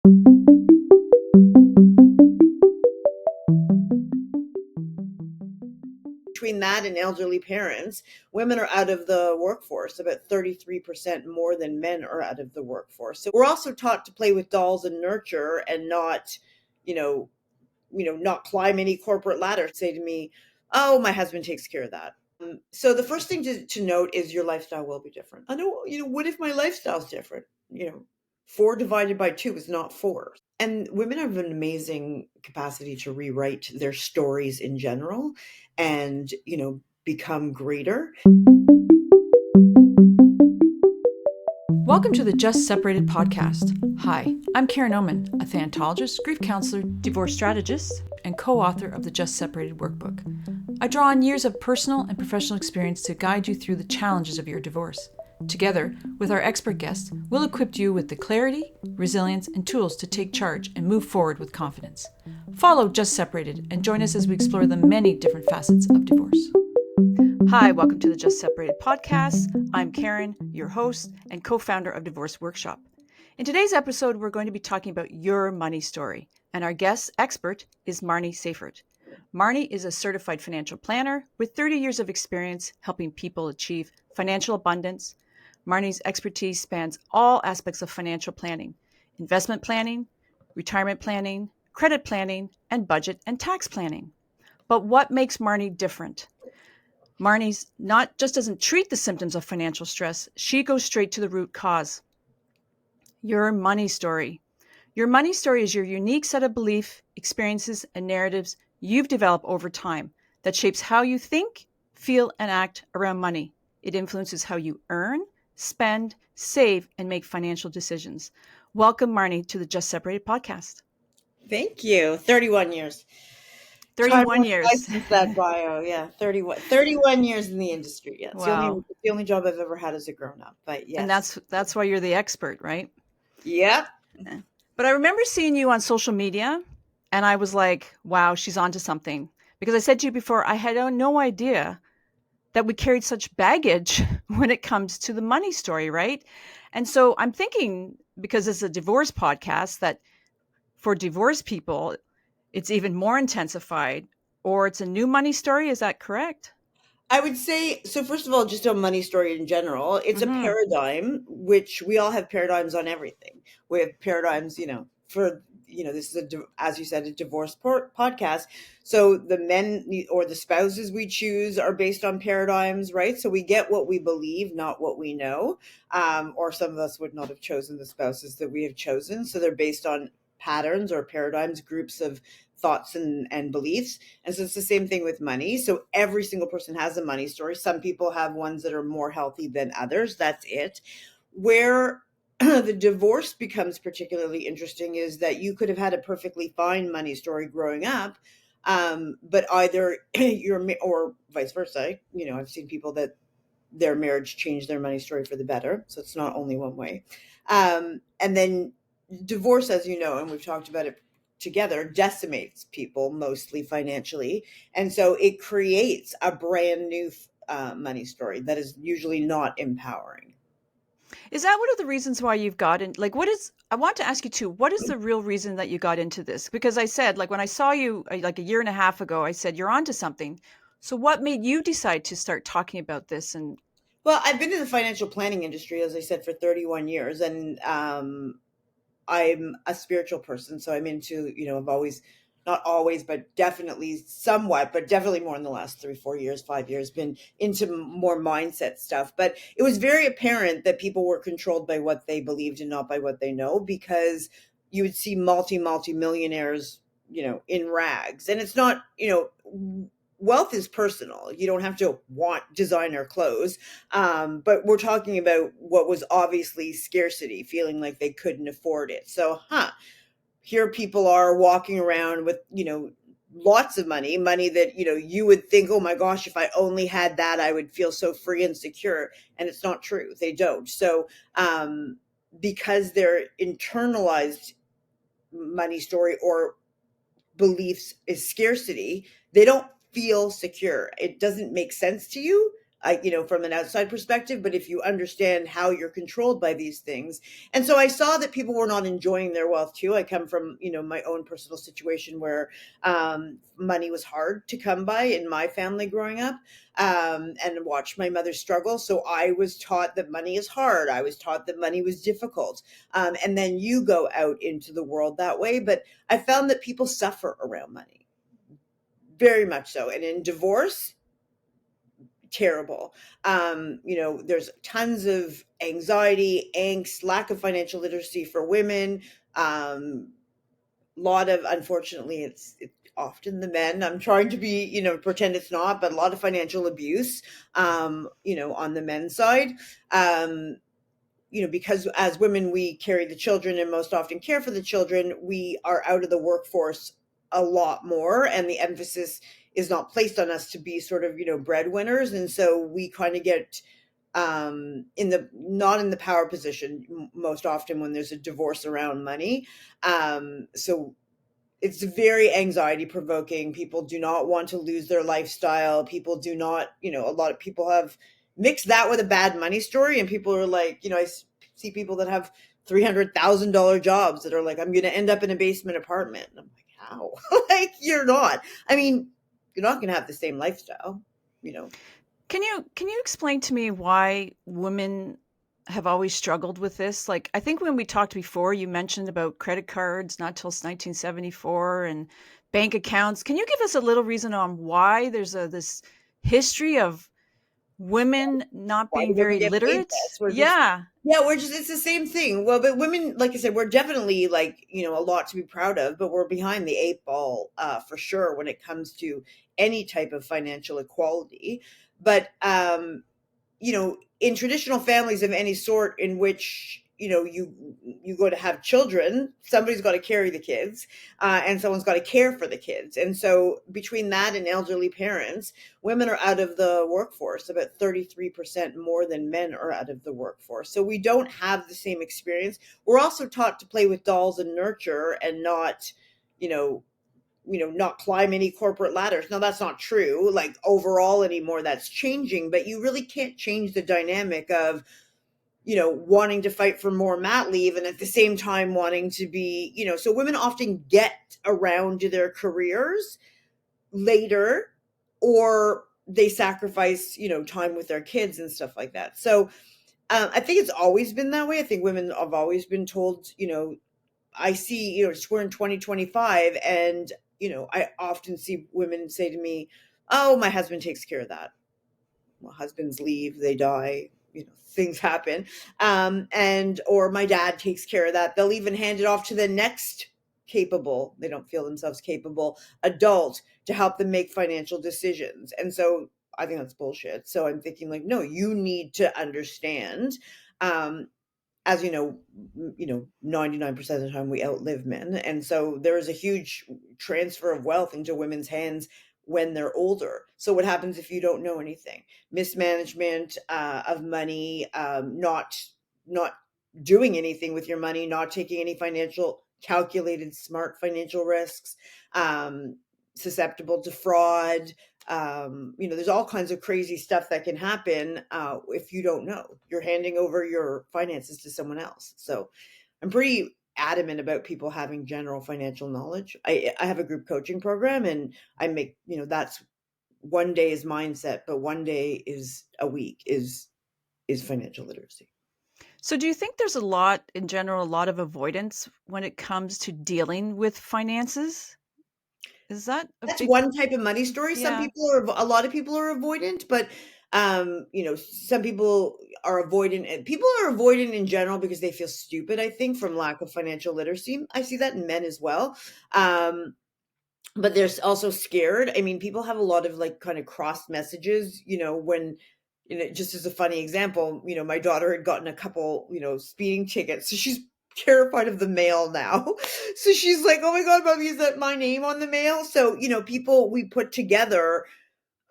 Between that and elderly parents, women are out of the workforce. About 33% more than men are out of the workforce. So we're also taught to play with dolls and nurture and not, you know, not climb any corporate ladder. Say to me, oh, my husband takes care of that. So the first thing to note is your lifestyle will be different. I know, what if my lifestyle's different? 4 divided by 2 is not 4. And women have an amazing capacity to rewrite their stories in general and, become greater. Welcome to the Just Separated podcast. Hi, I'm Karen Omand, a thanatologist, grief counselor, divorce strategist, and co-author of the Just Separated workbook. I draw on years of personal and professional experience to guide you through the challenges of your divorce. Together, with our expert guests, we'll equip you with the clarity, resilience, and tools to take charge and move forward with confidence. Follow Just Separated and join us as we explore the many different facets of divorce. Hi, welcome to the Just Separated podcast. I'm Karen, your host and co-founder of Divorce Workshop. In today's episode, we're going to be talking about your money story, and our guest expert is Marni Saifert. Marni is a certified financial planner with 30 years of experience helping people achieve financial abundance. Marni's expertise spans all aspects of financial planning, investment planning, retirement planning, credit planning, and budget and tax planning. But what makes Marni different? Marni's not just doesn't treat the symptoms of financial stress, she goes straight to the root cause. Your money story. Your money story is your unique set of beliefs, experiences, and narratives you've developed over time that shapes how you think, feel, and act around money. It influences how you earn, spend, save, and make financial decisions. Welcome, Marni, to the Just Separated podcast. Thank you. 31 years. 31 years. That bio, yeah. 31 years in the industry. Yeah. It's Wow. the only job I've ever had as a grown-up. But yes. And that's why you're the expert, right? Yep. But I remember seeing you on social media and I was like, wow, she's onto something. Because I said to you before, I had no idea that we carried such baggage when it comes to the money story, right? And so I'm thinking, because it's a divorce podcast, that for divorced people, it's even more intensified, or it's a new money story. Is that correct? I would say, so first of all, just on money story in general, it's a paradigm, which we all have paradigms on everything. We have paradigms, this is, as you said, a divorce podcast. So the men or the spouses we choose are based on paradigms, right? So we get what we believe, not what we know. Or some of us would not have chosen the spouses that we have chosen. So they're based on patterns or paradigms, groups of thoughts and beliefs. And so it's the same thing with money. So every single person has a money story. Some people have ones that are more healthy than others. That's it. Where the divorce becomes particularly interesting is that you could have had a perfectly fine money story growing up, but either or vice versa. I've seen people that their marriage changed their money story for the better. So it's not only one way. And then divorce, as you know, and we've talked about it together, decimates people mostly financially. And so it creates a brand new money story that is usually not empowering. Is that one of the reasons why you've gotten, I want to ask you too, what is the real reason that you got into this? Because I said, when I saw you like a year and a half ago, I said, you're onto something. So what made you decide to start talking about this? And well, I've been in the financial planning industry, as I said, for 31 years. And I'm a spiritual person. So I'm into, I've always, not always, but definitely somewhat, but definitely more in the last 3, 4 years, 5 years, been into more mindset stuff. But it was very apparent that people were controlled by what they believed and not by what they know, because you would see multi-millionaires, in rags. And it's not, wealth is personal. You don't have to want designer clothes. But we're talking about what was obviously scarcity, feeling like they couldn't afford it. So, here people are walking around with, lots of money that, you would think, oh my gosh, if I only had that, I would feel so free and secure. And it's not true. They don't. So, because their internalized money story or beliefs is scarcity, they don't feel secure. It doesn't make sense to you, from an outside perspective, but if you understand how you're controlled by these things. And so I saw that people were not enjoying their wealth too. I come from, my own personal situation where money was hard to come by in my family growing up, and watched my mother struggle. So I was taught that money is hard. I was taught that money was difficult. And then you go out into the world that way. But I found that people suffer around money, very much so. And in divorce, terrible. There's tons of anxiety, angst, lack of financial literacy for women. Lot of, unfortunately, it's often the men. I'm trying to be, pretend it's not, but a lot of financial abuse, on the men's side. Because as women, we carry the children and most often care for the children, we are out of the workforce a lot more, and the emphasis is not placed on us to be sort of, breadwinners. And so we kind of get not in the power position most often when there's a divorce around money. So it's very anxiety provoking. People do not want to lose their lifestyle. People do not, a lot of people have mixed that with a bad money story. And people are like, I see people that have $300,000 jobs that are like, I'm going to end up in a basement apartment. And I'm like, how? Like, you're not. I mean, you're not going to have the same lifestyle, Can you explain to me why women have always struggled with this? Like, I think when we talked before, you mentioned about credit cards, not till 1974, and bank accounts. Can you give us a little reason on why there's this history of women not Why being do we very get paid literate? less? Yeah. Yeah, it's the same thing. Well, but women, like I said, we're definitely like, a lot to be proud of, but we're behind the eight ball, for sure, when it comes to any type of financial equality. But, in traditional families of any sort in which, you go to have children, somebody's got to carry the kids, and someone's got to care for the kids. And so between that and elderly parents, women are out of the workforce. About 33% more than men are out of the workforce. So we don't have the same experience. We're also taught to play with dolls and nurture, and not, you know, not climb any corporate ladders. Now, that's not true, like, overall anymore. That's changing, but you really can't change the dynamic of, wanting to fight for more mat leave and at the same time wanting to be, so women often get around to their careers later, or they sacrifice, time with their kids and stuff like that. So I think it's always been that way. I think women have always been told, I see, we're in 2025, and, I often see women say to me, oh, my husband takes care of that. Well, husbands leave, they die, things happen. Or my dad takes care of that. They'll even hand it off to the next capable, they don't feel themselves capable, adult to help them make financial decisions. And so I think that's bullshit. So I'm thinking, like, no, you need to understand, as 99% of the time we outlive men. And so there is a huge transfer of wealth into women's hands when they're older. So what happens if you don't know anything? Mismanagement of money, not doing anything with your money, not taking any calculated, smart financial risks, susceptible to fraud. There's all kinds of crazy stuff that can happen if you don't know. You're handing over your finances to someone else. So I'm pretty adamant about people having general financial knowledge. I have a group coaching program, and I make, that's one day is mindset, but one day is a week is financial literacy. So do you think there's a lot, in general, a lot of avoidance when it comes to dealing with finances? Is that a That's big, one type of money story. yeah. A lot of people are avoidant, but some people are avoidant, and people are avoidant in general because they feel stupid, I think, from lack of financial literacy. I see that in men as well. But they're also scared. I mean, people have a lot of, like, kind of crossed messages, when, just as a funny example, my daughter had gotten a couple, speeding tickets. So she's terrified of the mail now. So she's like, oh my God, mommy, is that my name on the mail? So, people, we put together,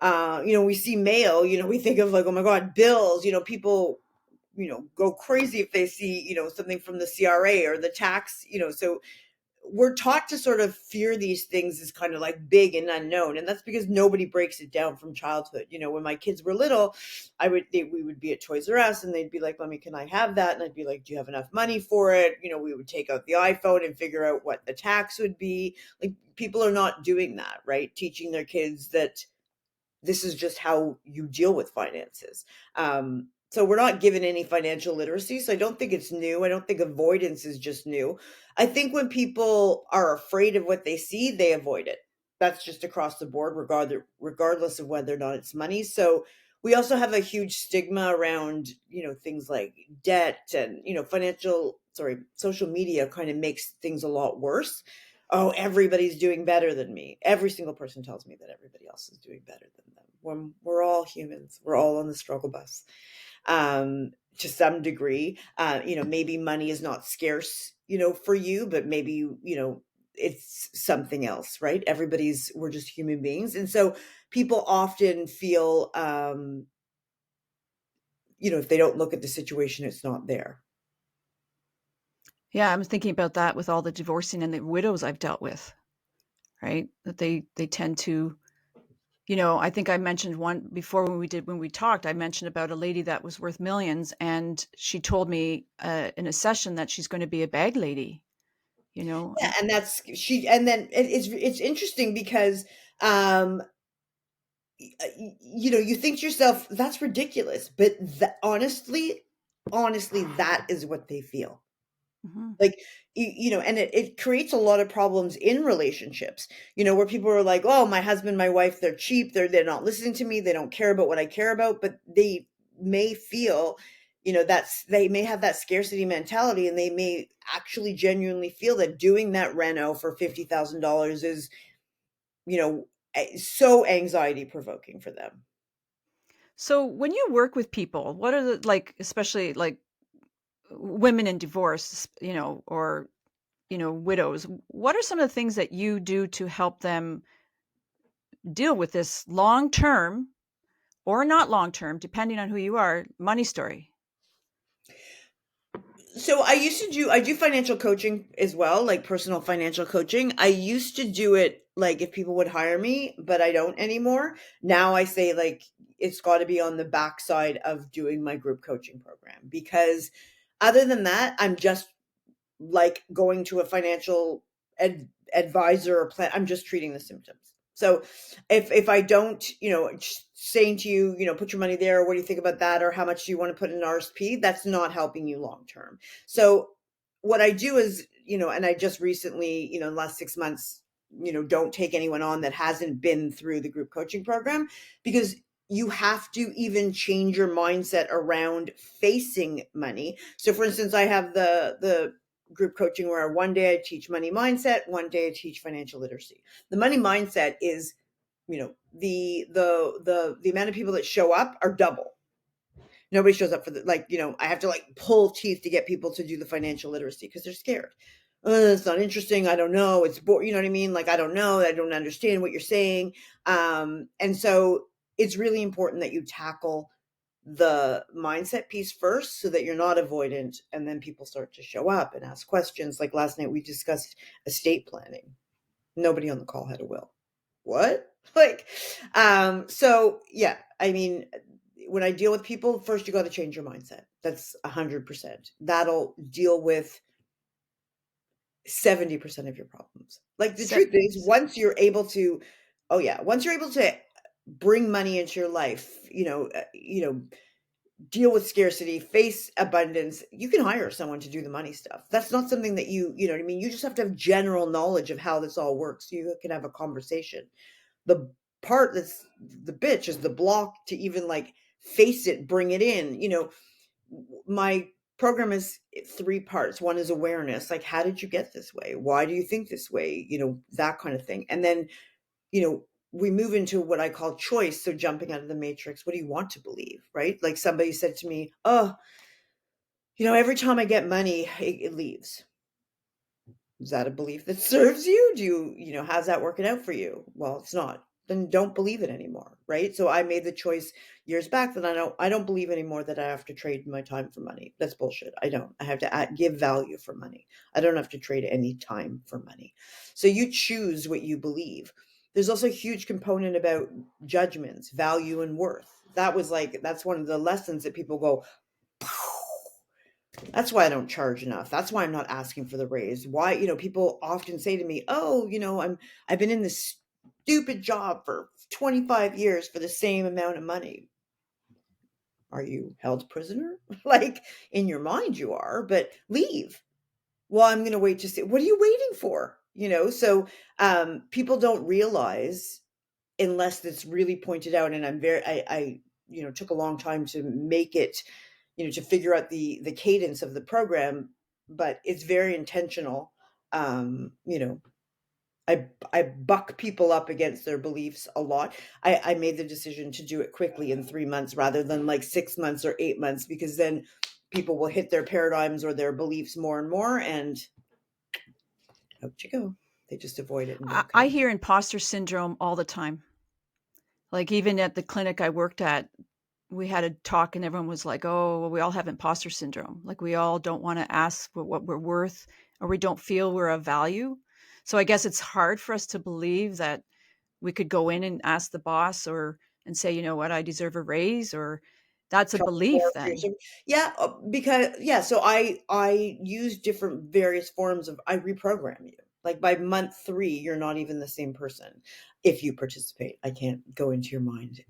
we see mail, we think of, like, oh my God, bills, people, go crazy if they see, something from the CRA or the tax, so we're taught to sort of fear these things as kind of like big and unknown, and that's because nobody breaks it down from childhood. When my kids were little, we would be at Toys R Us, and they'd be like, "Mommy, can I have that?" And I'd be like, "Do you have enough money for it?" We would take out the iPhone and figure out what the tax would be. Like, people are not doing that, right? Teaching their kids that this is just how you deal with finances. So we're not given any financial literacy. So I don't think it's new. I don't think avoidance is just new. I think when people are afraid of what they see, they avoid it. That's just across the board, regardless of whether or not it's money. So we also have a huge stigma around, things like debt and, social media kind of makes things a lot worse. Oh, everybody's doing better than me. Every single person tells me that everybody else is doing better than them. When we're all humans, we're all on the struggle bus, to some degree. Maybe money is not scarce, for you, but maybe it's something else, right? We're just human beings, and so people often feel, if they don't look at the situation, it's not there. Yeah, I'm thinking about that with all the divorcing and the widows I've dealt with, right? That they tend to, I think I mentioned one before when we talked, I mentioned about a lady that was worth millions, and she told me in a session that she's going to be a bag lady, Yeah, and and then it's interesting because, you think to yourself, that's ridiculous, but honestly, that is what they feel. Mhm. Like, and it creates a lot of problems in relationships, where people are like, "Oh, my husband, my wife, they're cheap. They're not listening to me. They don't care about what I care about." But they may feel, they may have that scarcity mentality, and they may actually genuinely feel that doing that reno for $50,000 is, so anxiety provoking for them. So when you work with people, what are the like, especially like women in divorce, or widows, what are some of the things that you do to help them deal with this long term or not long term, depending on who you are, money story? So I do financial coaching as well, like personal financial coaching. I used to do it like if people would hire me, but I don't anymore. Now I say, like, it's got to be on the backside of doing my group coaching program, because other than that, I'm just like going to a financial advisor or plan. I'm just treating the symptoms. So if I don't, saying to you, put your money there, what do you think about that, or how much do you want to put in an RSP, that's not helping you long term. So what I do is, and I just recently, in the last 6 months, don't take anyone on that hasn't been through the group coaching program, because you have to even change your mindset around facing money. So for instance, I have the group coaching where one day I teach money mindset, one day I teach financial literacy. The money mindset is, the amount of people that show up are double. Nobody shows up for I have to like pull teeth to get people to do the financial literacy because they're scared. It's not interesting. I don't know. It's boring. You know what I mean? Like, I don't know. I don't understand what you're saying. And so it's really important that you tackle the mindset piece first so that you're not avoidant, and then people start to show up and ask questions. Like last night we discussed estate planning. Nobody on the call had a will. What? Like, so yeah, I mean, when I deal with people, first you got to change your mindset. That's 100%. That'll deal with 70% of your problems. Like, the truth is, 70%. once you're able to bring money into your life, deal with scarcity, face abundance, you can hire someone to do the money stuff. That's not something that you know what I mean? You just have to have general knowledge of how this all works so you can have a conversation. The part that's the bitch is the block to even like face it, bring it in. My program is 3 parts. One is awareness. Like, how did you get this way? Why do you think this way? That kind of thing. And then, we move into what I call choice. So jumping out of the matrix, what do you want to believe? Right? Like, somebody said to me, "Oh, every time I get money, it leaves." Is that a belief that serves you? How's that working out for you? Well, it's not. then don't believe it anymore, right? So I made the choice years back that I don't believe anymore that I have to trade my time for money. That's bullshit. I don't. I have to give value for money. I don't have to trade any time for money. So you choose what you believe. There's also a huge component about judgments, value and worth. That's one of the lessons that people go, that's why I don't charge enough. That's why I'm not asking for the raise. Why, people often say to me, "Oh, I've been in this stupid job for 25 years for the same amount of money." Are you held prisoner? Like, in your mind you are, but leave. Well, I'm going to wait to see. What are you waiting for? So people don't realize unless it's really pointed out, and I took a long time to make it, to figure out the cadence of the program, but it's very intentional. um you know I buck people up against their beliefs a lot. I made the decision to do it quickly in 3 months rather than like 6 months or 8 months, because then people will hit their paradigms or their beliefs more and more, and out you go. They just avoid it and I, don't I come. hear imposter syndrome all the time. Like even at the clinic I worked at, we had a talk and everyone was like, oh, well, we all have imposter syndrome. Like we all don't want to ask what we're worth, or we don't feel we're of value. So I guess it's hard for us to believe that we could go in and ask the boss or and say, you know what, I deserve a raise, or that's a Charge more belief for your then. Yeah, because yeah, so I use different various forms of I reprogram you. Like by month 3, you're not even the same person if you participate. I can't go into your mind,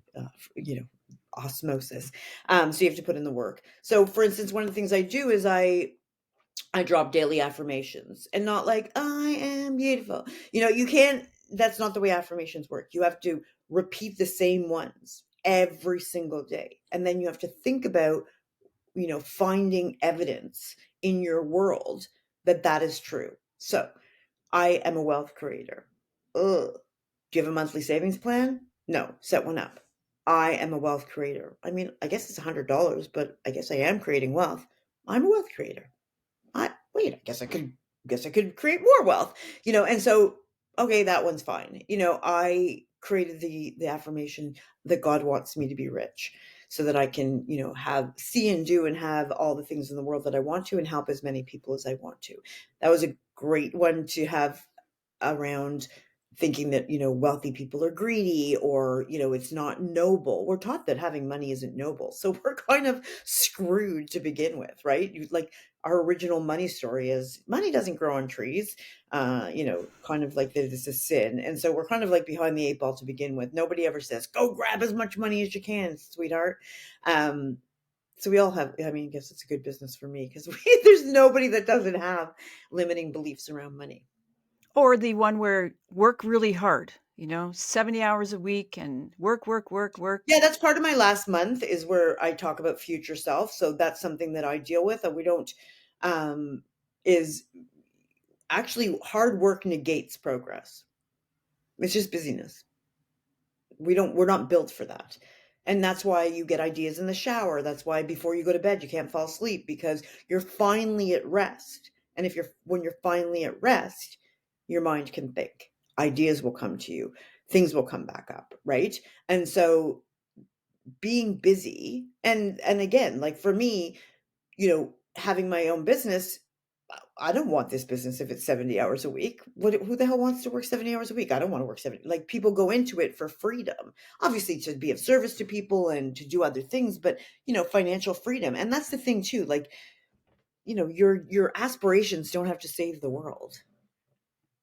osmosis. So you have to put in the work. So for instance, one of the things I do is I drop daily affirmations, and not like I am beautiful. You can't, that's not the way affirmations work. You have to repeat the same ones every single day. And then you have to think about, finding evidence in your world that that is true. So, I am a wealth creator. Ugh. Do you have a monthly savings plan? No, set one up. I am a wealth creator. I mean, I guess it's $100, but I guess I am creating wealth. I'm a wealth creator. I guess I could create more wealth, and so, okay, that one's fine. I created the affirmation that God wants me to be rich so that I can, have see and do and have all the things in the world that I want to and help as many people as I want to. That was a great one to have around thinking that, wealthy people are greedy, or, it's not noble. We're taught that having money isn't noble. So we're kind of screwed to begin with, right? Like our original money story is money doesn't grow on trees, kind of like that it's a sin. And so we're kind of like behind the 8 ball to begin with. Nobody ever says, go grab as much money as you can, sweetheart. Um, so we all have, I mean, I guess it's a good business for me because there's nobody that doesn't have limiting beliefs around money. Or the one where work really hard, 70 hours a week and work, work, work, work. Yeah, that's part of my last month is where I talk about future self. So that's something that I deal with, and we don't, is actually hard work negates progress. It's just busyness. We're not built for that. And that's why you get ideas in the shower. That's why before you go to bed, you can't fall asleep because you're finally at rest. And when you're finally at rest, your mind can think. Ideas will come to you. Things will come back up, right? And so being busy, and again, like for me, having my own business, I don't want this business if it's 70 hours a week. Who the hell wants to work 70 hours a week? I don't want to work 70. Like, people go into it for freedom, obviously to be of service to people and to do other things, but financial freedom. And that's the thing too. Like, your aspirations don't have to save the world.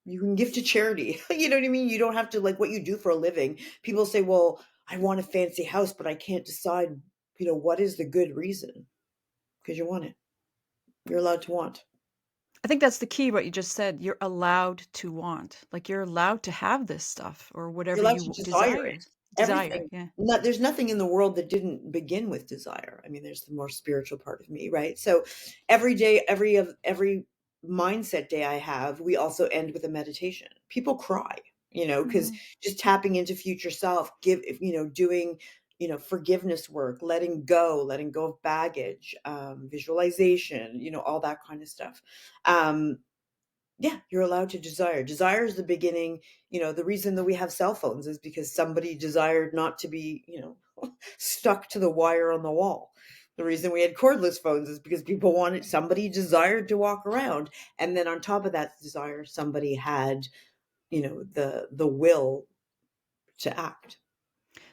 You can give to charity. You know what I mean? You don't have to, like, what you do for a living. People say, well, I want a fancy house, but I can't decide, what is the good reason? Because you want it. You're allowed to want. I think that's the key, what you just said. You're allowed to want. Like you're allowed to have this stuff or You're whatever allowed to you desire desire. it. Desire, Everything. yeah. There's nothing in the world that didn't begin with desire. I mean, there's the more spiritual part of me, right? So every day, every mindset day I have, we also end with a meditation. People cry, because Mhm. just tapping into future self, doing, forgiveness work, letting go of baggage, visualization, all that kind of stuff. Um, Yeah, you're allowed to desire. Desire is the beginning. The reason that we have cell phones is because somebody desired not to be, stuck to the wire on the wall. The reason we had cordless phones is because somebody desired to walk around. And then on top of that desire, somebody had, the will to act.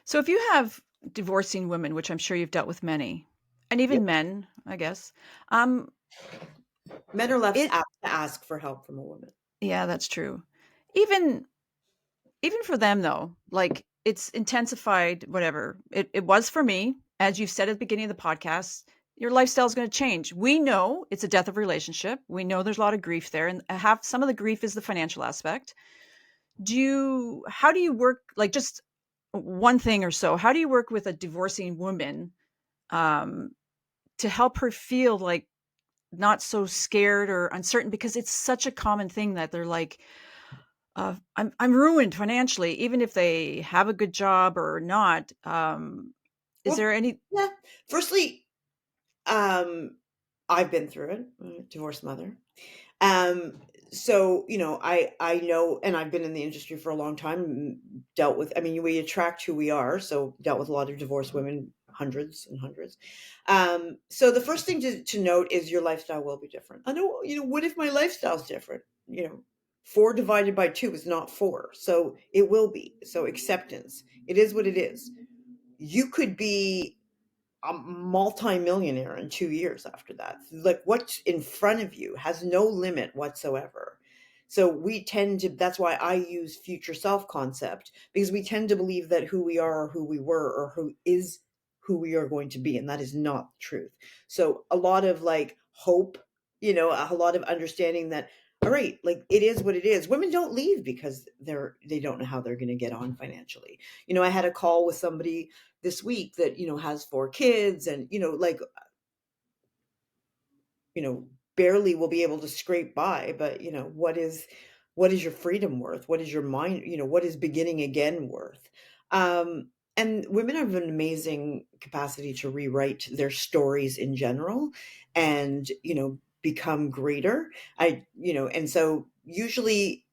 So if you have divorcing women, which I'm sure you've dealt with many, and even Yep. men, I guess, um, Men are less it apt to ask for help from a woman. yeah, that's true. Even even for them though, like it's intensified whatever. It was for me, as you've said at the beginning of the podcast, your lifestyle is going to change. We know it's a death of relationship. We know there's a lot of grief there, and half some of the grief is the financial aspect. How do you work, like, just one thing or so, how do you work with a divorcing woman um to help her feel like not so scared or uncertain, because it's such a common thing that they're like, I'm ruined financially, even if they have a good job or not. Is Well, there any? yeah. Firstly, um, I've been through it. I'm a divorced mother. Um, so, I know, and I've been in the industry for a long time, dealt with, I mean, we attract who we are. So dealt with a lot of divorced women, hundreds and hundreds. So the first thing to note is your lifestyle will be different. I know, what if my lifestyle's different? 4 divided by 2 is not 4. So it will be. So acceptance. It is what it is. You could be a multimillionaire in 2 years after that. Like what's in front of you has no limit whatsoever. So that's why I use future self concept, because we tend to believe that who we are or who we were or who is who we are going to be. And that is not the truth. So a lot of like hope, a lot of understanding that, all right, like it is what it is. Women don't leave because they don't know how they're going to get on financially. I had a call with somebody this week that has 4 kids and like barely will be able to scrape by, but what is your freedom worth? What is your mind, what is beginning again worth? And women have an amazing capacity to rewrite their stories in general and become greater. And so usually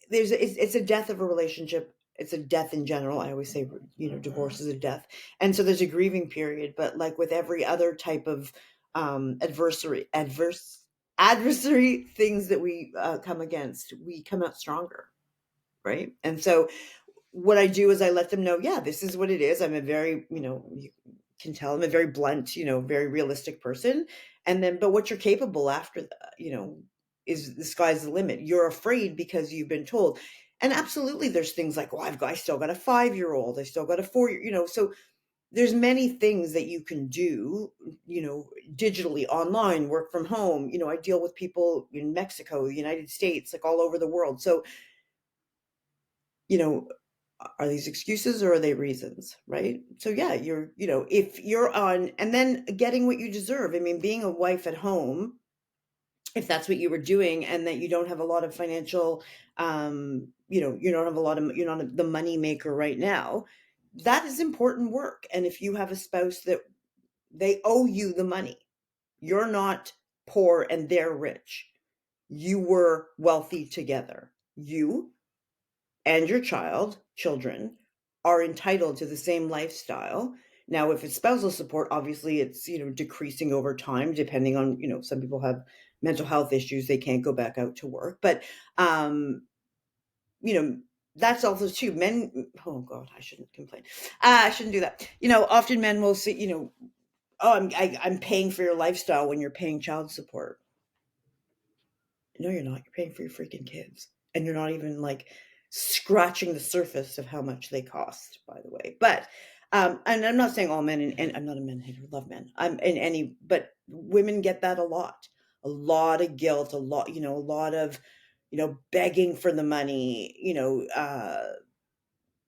it's a death of a relationship. It's a death in general. I always say, divorce is a death. And so there's a grieving period, but like with every other type of adversary things that we come against, we come out stronger, right? And so what I do is I let them know, yeah, this is what it is. I'm a very, you can tell I'm a very blunt, very realistic person. And then, but what you're capable after that, is the sky's the limit. You're afraid because you've been told. And absolutely, there's things like, well, I still got a 5-year-old, I still got a 4-year, so there's many things that you can do, digitally, online, work from home. I deal with people in Mexico, the United States, like all over the world. So, you know, are these excuses or are they reasons, right? So yeah, if you're on and then getting what you deserve. I mean, being a wife at home, if that's what you were doing and that you don't have a lot of financial, you don't have a lot of, you're not the money maker right now, that is important work. And if you have a spouse that they owe you the money, you're not poor and they're rich. You were wealthy together. You and your children are entitled to the same lifestyle. Now, if it's spousal support, obviously it's, decreasing over time, depending on, some people have mental health issues. They can't go back out to work. But, you know, that's also too men. Oh God, I shouldn't complain. I shouldn't do that. Often men will say, oh, I'm paying for your lifestyle when you're paying child support. No, you're not. You're paying for your freaking kids. And you're not even like scratching the surface of how much they cost, by the way. But and I'm not saying all men and I'm not a man hater, love men. I'm in any but women get that a lot. A lot of guilt, a lot of, begging for the money,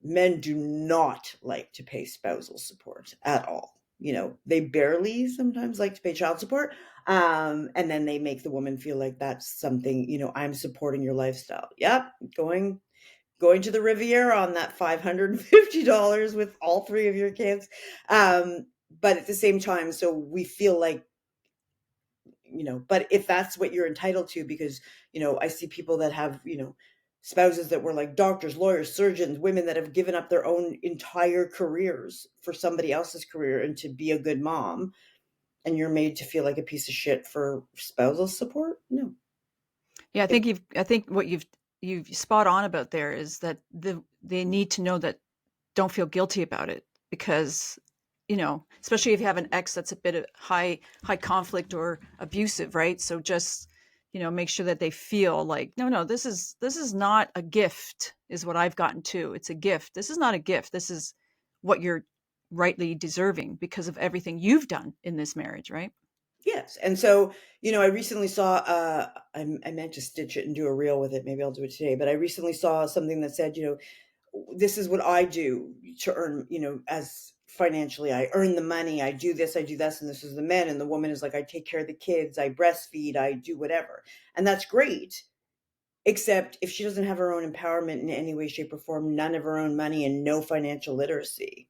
men do not like to pay spousal support at all. They barely sometimes like to pay child support. And then they make the woman feel like that's something, I'm supporting your lifestyle. Yep. Going to the Riviera on that $550 with all 3 of your kids. But at the same time, so we feel like, but if that's what you're entitled to, because, I see people that have, spouses that were like doctors, lawyers, surgeons, women that have given up their own entire careers for somebody else's career and to be a good mom, and you're made to feel like a piece of shit for spousal support. No. Yeah, I think what you've spot on about there is that they need to know that, don't feel guilty about it, because, especially if you have an ex that's a bit of high conflict or abusive, right? So just, make sure that they feel like, no, this is not a gift, is what I've gotten to. It's a gift. This is not a gift. This is what you're rightly deserving because of everything you've done in this marriage, right? Yes. And so, I recently saw, I meant to stitch it and do a reel with it. Maybe I'll do it today, but I recently saw something that said, this is what I do to earn, as financially, I earn the money, I do this, and this is the men. And the woman is like, I take care of the kids, I breastfeed, I do whatever. And that's great. Except if she doesn't have her own empowerment in any way, shape, or form, none of her own money, and no financial literacy,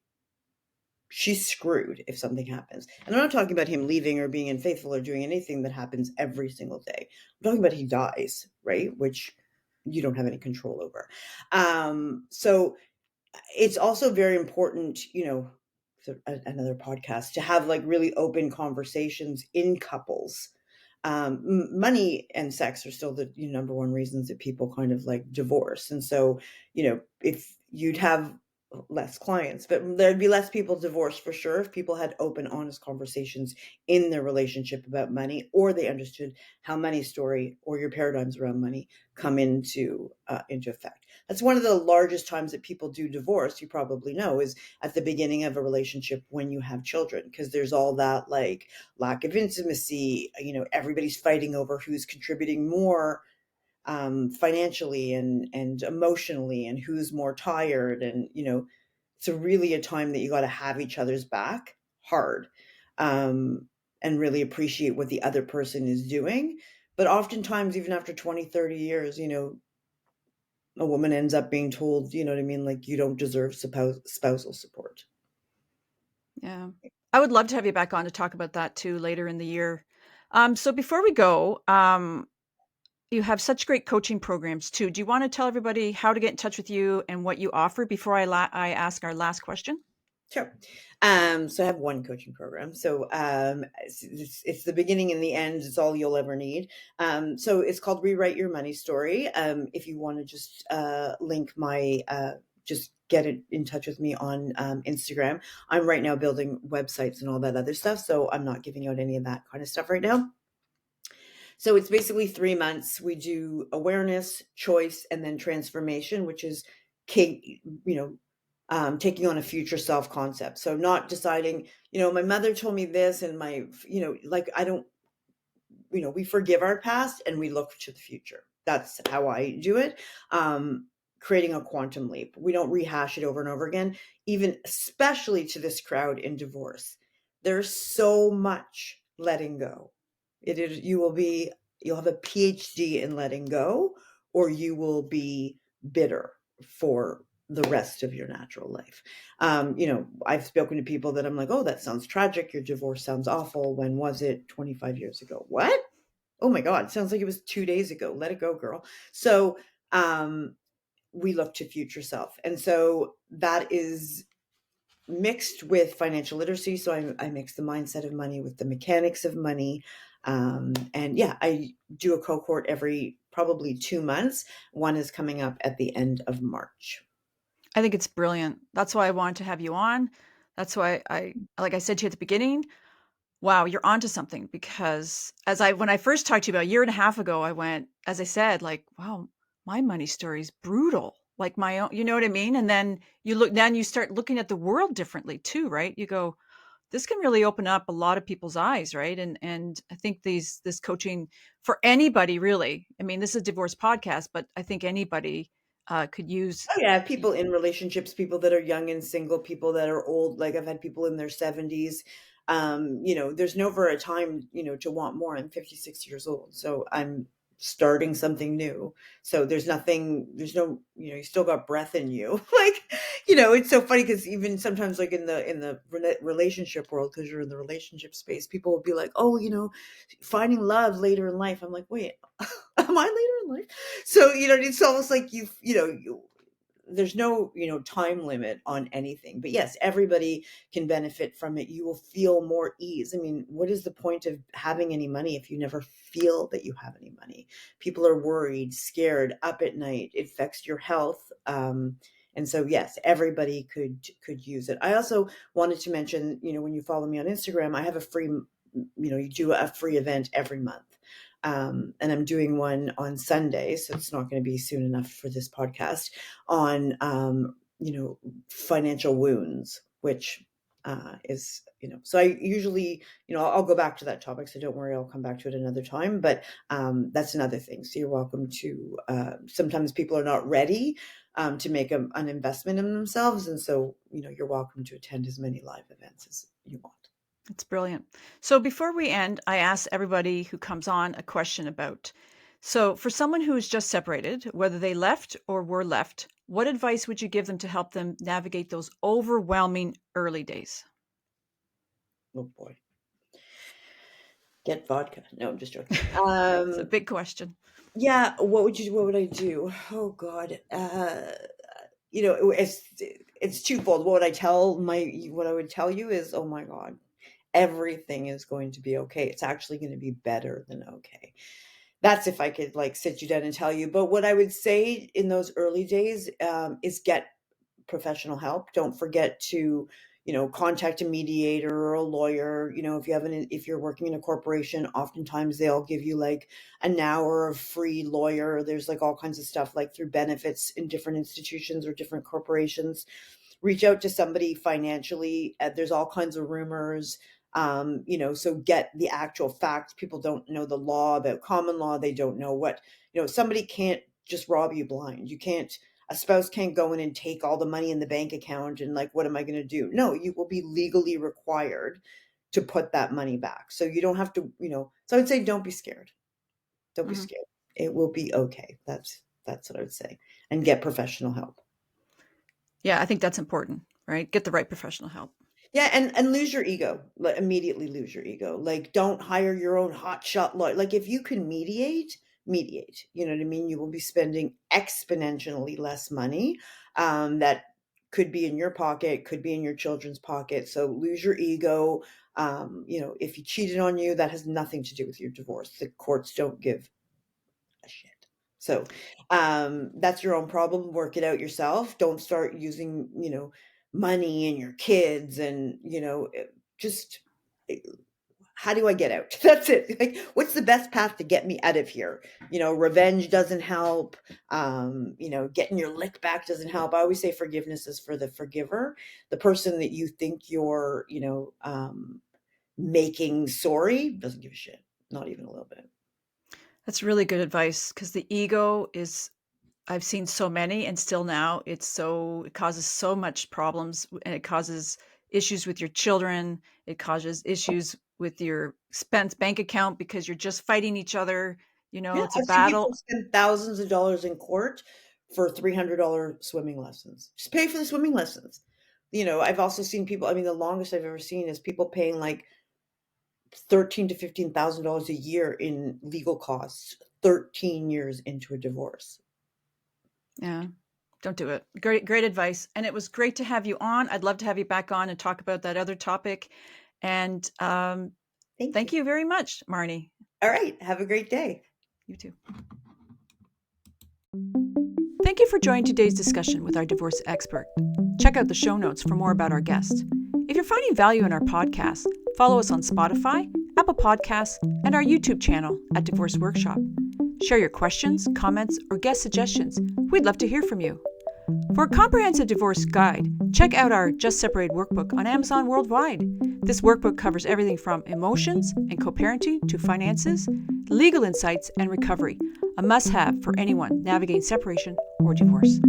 she's screwed if something happens. And I'm not talking about him leaving or being unfaithful or doing anything that happens every single day. I'm talking about he dies, right? Which you don't have any control over. So it's also very important, another podcast, to have like really open conversations in couples. Money and sex are still the number one reasons that people kind of like divorce. And so, if you'd have less clients, but there'd be less people divorced for sure if people had open, honest conversations in their relationship about money, or they understood how money story or your paradigms around money come into effect. That's one of the largest times that people do divorce, you probably know, is at the beginning of a relationship when you have children, because there's all that like lack of intimacy, everybody's fighting over who's contributing more, financially and emotionally, and who's more tired. And, it's really a time that you got to have each other's back hard, um, and really appreciate what the other person is doing. But oftentimes, even after 20, 30 years, a woman ends up being told, you know what I mean? Like, you don't deserve spousal support. Yeah. I would love to have you back on to talk about that too later in the year. So before we go, you have such great coaching programs too. Do you want to tell everybody how to get in touch with you and what you offer before I ask our last question? Sure. So I have one coaching program. So it's the beginning and the end. It's all you'll ever need. So it's called Rewrite Your Money Story. If you want to just link my, just get it in touch with me on Instagram. I'm right now building websites and all that other stuff. So I'm not giving out any of that kind of stuff right now. So it's basically 3 months. We do awareness, choice, and then transformation, which is, taking on a future self concept. So not deciding, my mother told me this, and like, I don't, we forgive our past and we look to the future. That's how I do it. Creating a quantum leap. We don't rehash it over and over again, even especially to this crowd in divorce. There's so much letting go. You'll have a PhD in letting go, or you will be bitter for the rest of your natural life. I've spoken to people that I'm like, oh, that sounds tragic. Your divorce sounds awful. When was it? 25 years ago. What? Oh my God. Sounds like it was 2 days ago. Let it go, girl. So, we look to future self. And so that is mixed with financial literacy. So I mix the mindset of money with the mechanics of money. And yeah, I do a cohort every probably 2 months. One is coming up at the end of March. I think it's brilliant. That's why I wanted to have you on. That's why like I said to you at the beginning, wow, you're onto something, because when I first talked to you about a year and a half ago, I went, as I said, like, wow, my money story is brutal. Like my own, you know what I mean? And then you start looking at the world differently too, right? You go, this can really open up a lot of people's eyes, right? And I think this coaching for anybody, really. I mean, this is a divorce podcast, but I think anybody could use. Oh yeah, people in relationships, people that are young and single, people that are old. Like I've had people in their 70s. There's never a time, to want more. I'm 56 years old, so I'm starting something new. So there's no, you still got breath in you. Like, it's so funny because even sometimes like in the relationship world, because you're in the relationship space, people will be like, oh, finding love later in life. I'm like, wait, am I later in life? So, it's almost like there's no, time limit on anything. But yes, everybody can benefit from it. You will feel more ease. I mean, what is the point of having any money if you never feel that you have any money? People are worried, scared, up at night. It affects your health. And so, yes, everybody could use it. I also wanted to mention, when you follow me on Instagram, I have a free, you do a free event every month. And I'm doing one on Sunday, so it's not going to be soon enough for this podcast, on, financial wounds, which is, so I usually, I'll go back to that topic. So don't worry, I'll come back to it another time. But that's another thing. So you're welcome to, sometimes people are not ready to make an investment in themselves. And so, you're welcome to attend as many live events as you want. It's brilliant. So before we end, I ask everybody who comes on a question about, so for someone who is just separated, whether they left or were left, what advice would you give them to help them navigate those overwhelming early days? Oh boy. Get vodka. No, I'm just joking. It's a big question. Yeah. What would I do? Oh God. It's twofold. What I would tell you is, oh my God, everything is going to be okay. It's actually going to be better than okay. That's if I could like sit you down and tell you. But what I would say in those early days is get professional help. Don't forget to, contact a mediator or a lawyer. If you're working in a corporation, oftentimes they'll give you like an hour of free lawyer. There's like all kinds of stuff like through benefits in different institutions or different corporations. Reach out to somebody financially. There's all kinds of rumors. So get the actual facts. People don't know the law, about common law. They don't know what, somebody can't just rob you blind. A spouse can't go in and take all the money in the bank account and like, what am I going to do? No, you will be legally required to put that money back. So you don't have to, so I'd say don't be scared. Don't be scared. It will be okay. That's what I would say. And get professional help. Yeah, I think that's important, right? Get the right professional help. Yeah, and lose your ego. Like immediately lose your ego. Like don't hire your own hotshot lawyer. Like if you can mediate. You know what I mean? You will be spending exponentially less money. That could be in your pocket, could be in your children's pocket. So lose your ego. If he cheated on you, that has nothing to do with your divorce. The courts don't give a shit. So that's your own problem. Work it out yourself. Don't start using, money and your kids and, just how do I get out? That's it. Like, what's the best path to get me out of here? Revenge doesn't help. Getting your lick back doesn't help. I always say forgiveness is for the forgiver. The person that you think you're, making sorry doesn't give a shit. Not even a little bit. That's really good advice because the ego is, I've seen so many and still now it causes so much problems and it causes issues with your children. It causes issues with your spent bank account because you're just fighting each other. It's a I've seen battle. people spend thousands of dollars in court for $300 swimming lessons. Just pay for the swimming lessons. I've also seen people, I mean, the longest I've ever seen is people paying like $13,000 to $15,000 a year in legal costs, 13 years into a divorce. Yeah. Don't do it. Great advice. And it was great to have you on. I'd love to have you back on and talk about that other topic. And thank you very much, Marni. All right. Have a great day. You too. Thank you for joining today's discussion with our divorce expert. Check out the show notes for more about our guest. If you're finding value in our podcast, follow us on Spotify, Apple Podcasts, and our YouTube channel at Divorce Workshop. Share your questions, comments, or guest suggestions. We'd love to hear from you. For a comprehensive divorce guide, check out our Just Separated workbook on Amazon worldwide. This workbook covers everything from emotions and co-parenting to finances, legal insights, and recovery, a must-have for anyone navigating separation or divorce.